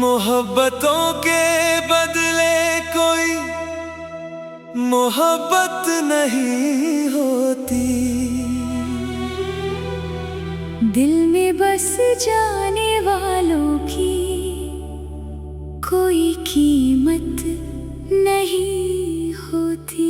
मोहब्बतों के बदले कोई मोहब्बत नहीं होती, दिल में बस जाने वालों की कोई कीमत नहीं होती।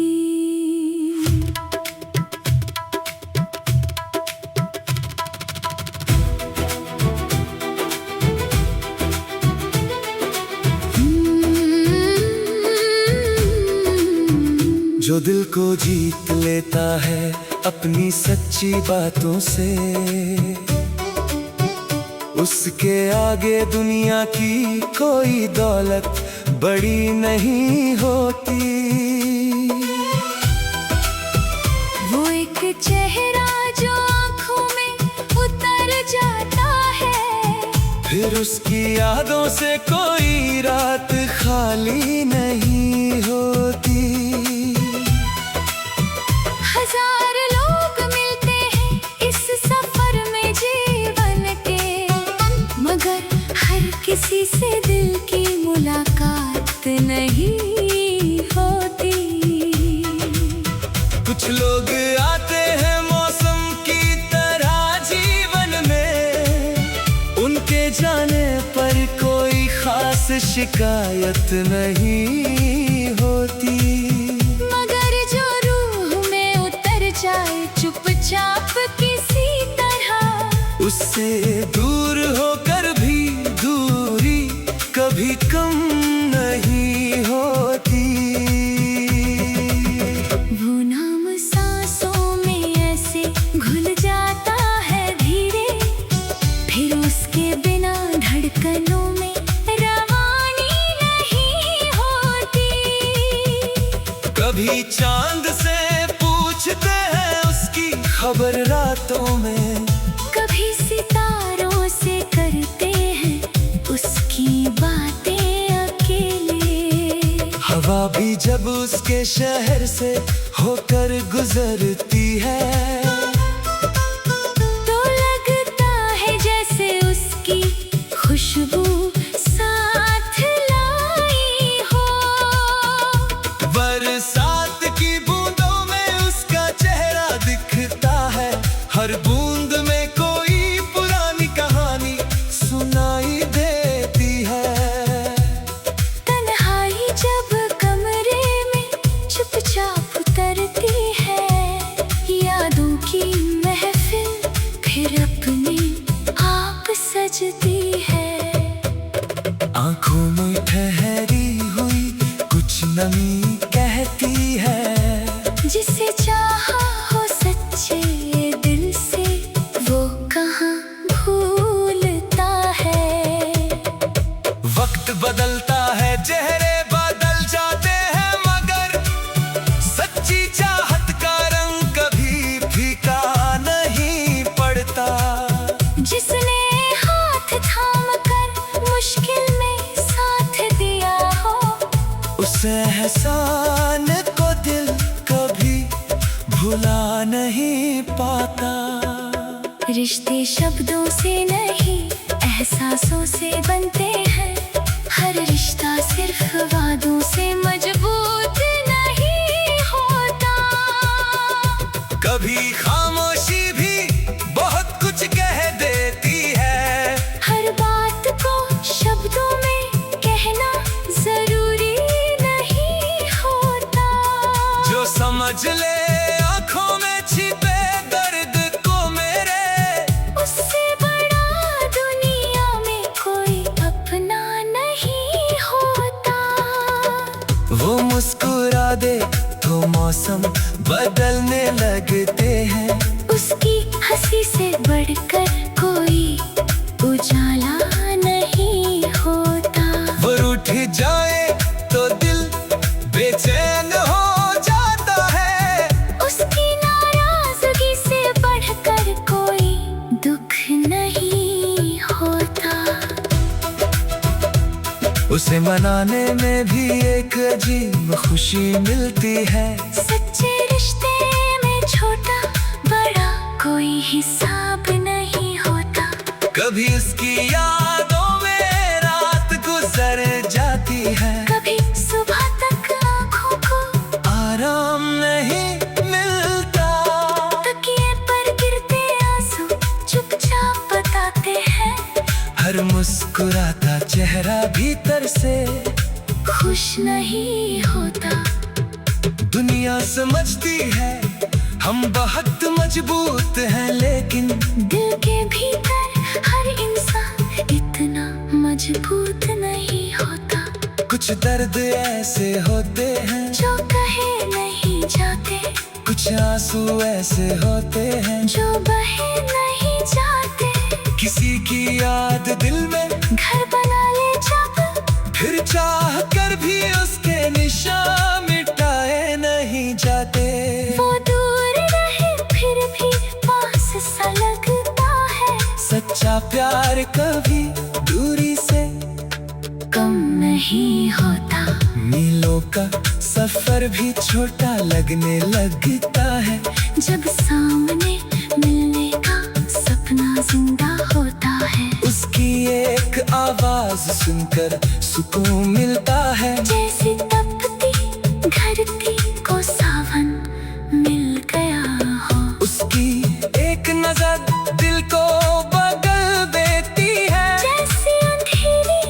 जो दिल को जीत लेता है अपनी सच्ची बातों से, उसके आगे दुनिया की कोई दौलत बड़ी नहीं होती। वो एक चेहरा जो आँखों में उतर जाता है, फिर उसकी यादों से कोई रात खाली नहीं होती। हजार लोग मिलते हैं इस सफर में जीवन के, मगर हर किसी से दिल की मुलाकात नहीं होती। कुछ लोग आते हैं मौसम की तरह जीवन में, उनके जाने पर कोई खास शिकायत नहीं होती। जाए चुपचाप किसी तरह, उससे दूर होकर भी दूरी कभी कम नहीं होती। वो नाम सांसों में ऐसे घुल जाता है धीरे, फिर उसके बिना धड़कनों में रवानी नहीं होती। कभी चांद से पूछते हैं उसकी खबर रातों में, कभी सितारों से करते हैं उसकी बातें अकेले। हवा भी जब उसके शहर से होकर गुजरती है, तो लगता है जैसे उसकी खुशबू साथ लाई हो। बरसात की बूंदों में उसका चेहरा दिखता है, हर बूंद में कोई पुरानी कहानी सुनाई देती है। तन्हाई जब कमरे में चुपचाप उतरती है, यादों की महफिल फिर अपने आप सजती है। आंखों में ठहरी हुई कुछ नमी कहती है, जिसे चाहा हो सच्चे दिल से वो कहाँ भूलता है। वक्त बदलता है चेहरे बदल जाते हैं, मगर सच्ची चाहत का रंग कभी फीका नहीं पड़ता। जिसने हाथ थाम कर मुश्किल में साथ दिया हो, उस एहसान को दिल कभी भुला नहीं पाता। रिश्ते शब्दों से नहीं एहसासों से बनते हैं, हर रिश्ता सिर्फ वादों से मजबूत नहीं होता। कभी खामोशी भी बहुत कुछ कह देती है, हर बात को शब्दों में कहना जरूरी नहीं होता। जो समझ ले आँखों में छिपे दर्द को मेरे, उससे बड़ा दुनिया में कोई अपना नहीं होता। वो मुस्कुरा दे तो मौसम बदलने लगते हैं, उसकी हंसी से बढ़कर कोई उजाला नहीं होता। वो रूठ जाए तो दिल बेचैन हो जाता है, उसकी नाराजगी से बढ़कर कोई दुख नहीं होता। उसे मनाने में भी एक अजीब खुशी मिलती है। सच्चे हिसाब नहीं होता। कभी उसकी यादों में रात गुजर जाती है, कभी सुबह तक आँखों को आराम नहीं मिलता। तकिए पर गिरते आंसू चुपचाप बताते हैं, हर मुस्कुराता चेहरा भीतर से खुश नहीं होता। दुनिया समझती है हम बहुत मजबूत हैं, लेकिन दिल के भीतर हर इंसान इतना मजबूत नहीं होता। कुछ दर्द ऐसे होते हैं जो कहे नहीं जाते, कुछ आंसू ऐसे होते हैं जो बहे नहीं जाते। किसी की याद दिल में घर बना ले जब, फिर चाह कर भी उसके निशान मिटाए नहीं जाते। वो दूर रहे फिर भी पास सा लगता है। सच्चा प्यार कभी दूरी से कम नहीं होता। मीलों का सफर भी छोटा लगने लगता है, जब सामने मिलने का सपना जिंदा होता है। उसकी एक आवाज सुनकर सुकून मिलता है। जैसे तपती धरती को सावन मिल गया हो, उसकी एक नजर दिल को बदल देती है। जैसे अंधेरी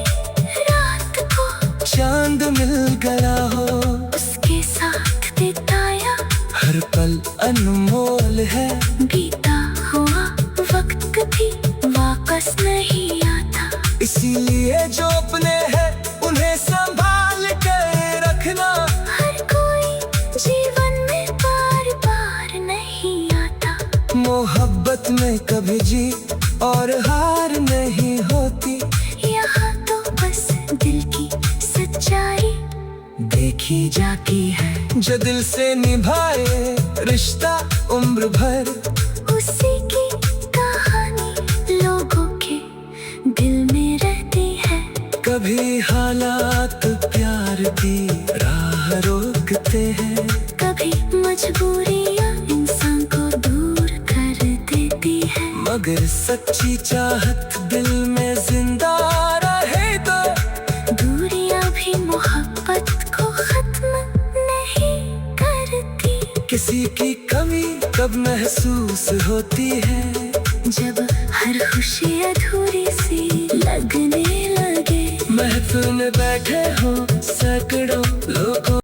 रात को चांद मिल गया हो, उसके साथ बिताया हर पल अनमोल है। बीता हुआ वक्त कभी वापस नहीं आता। इसीलिए जो अपने हैं उन्हें संभाल कर रखना। हर कोई जीवन में बार बार नहीं आता। मोहब्बत में कभी जीत और हार नहीं होती, यहाँ तो बस दिल की सच्चाई देखी जाती है। जो दिल से निभाए रिश्ता उम्र भर, उसी की कहानी लोगों के दिल में रहती है। कभी हालात प्यार की राह रोकते हैं, कभी मजबूरियाँ इंसान को दूर कर देती है। मगर सच्ची चाहत दिल में जिंदा रहे तो दूरियाँ भी मोहब्बत को खत्म नहीं करती। किसी की कमी कब महसूस होती है, जब हर खुशी अधूरी सी लगने लगे। महफिल में बैठे हो सैकड़ों लोगों